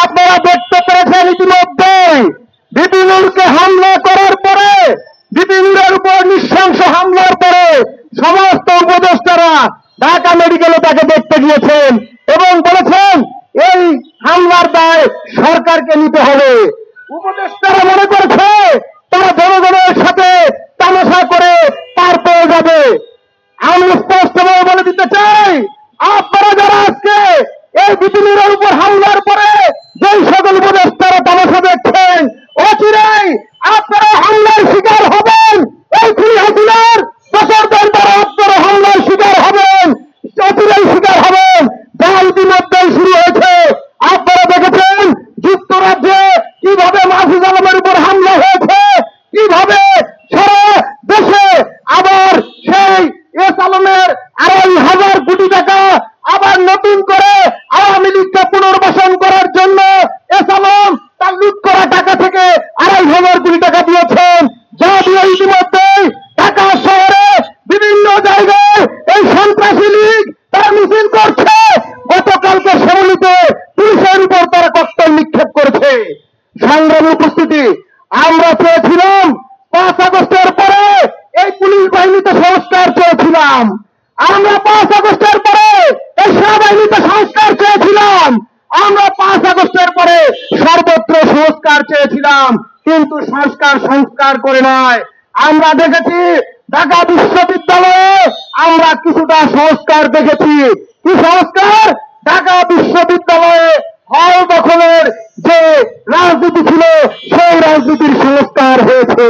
আপনারা দেখতে পেরেছেন ইতিমধ্যে বিপিনুরকে হামলা করার পরে, বিপিনুরের উপর নৃশংস হামলার পরে সমস্ত উপদেষ্টারা ঢাকা মেডিকেলে তাকে দেখতে গিয়েছেন এবং বলেছেন এই হামলার দায় সরকারকে নিতে হবে। উপদেষ্টারা মনে করেছে তারা জনগণের সাথে তামাশা করে পার পেয়ে যাবে। আমি স্পষ্টভাবে বলে দিতে চাই, আপনারা যারা আজকে এই বিপিনুরের উপর হামলার পরে যেই সকল উপদেষ্টারা তামাশা দেখছেন, অচিরেই আপনারা হামলার শিকার হবেন। এই খুনি হাসিনার দোসরদের দ্বারা আপনারা হামলার শিকার হবেন, অচিরেই শিকার হবেন, যা ইতিমধ্যেই শুরু হয়েছে। আপনারা দেখেছেন যুক্তরাজ্যে কিভাবে মাহফুজ আলমের উপর হামলা হয়েছে, কিভাবে সারা দেশে আবার সেই এস আলমের ২৫০০ কোটি টাকা আবার নতুন করে আওয়ামী লীগকে পুনর্বাসন করার জন্য এস আলম তার লুট করা টাকা থেকে ২৫০০ কোটি টাকা দিয়েছেন, যা দিয়ে ইতিমধ্যেই ঢাকা শহরে বিভিন্ন জায়গায় এই সন্ত্রাসী লীগ তারা মিছিল করছে। গতকালকে শেরুলিতে পুলিশের উপর তারা ককটেল নিক্ষেপ করেছে। সংগ্রামী উপস্থিতি, আমরা চেয়েছিলাম ৫ আগস্টের পরে এই পুলিশ বাহিনীতে সংস্কার চেয়েছিলাম, আমরা ৫ আগস্টের পরে এই সেনাবাহিনীতে সংস্কার চেয়েছিলাম, আমরা ৫ আগস্টের পরে সর্বত্র সংস্কার চেয়েছিলাম, কিন্তু সংস্কার করে নয়। আমরা দেখেছি ঢাকা বিশ্ববিদ্যালয়ে আমরা কিছুটা সংস্কার দেখেছি। কি সংস্কার? ঢাকা বিশ্ববিদ্যালয়ে হল দখলের যে রাজনীতি ছিল সেই রাজনীতির সংস্কার হয়েছে।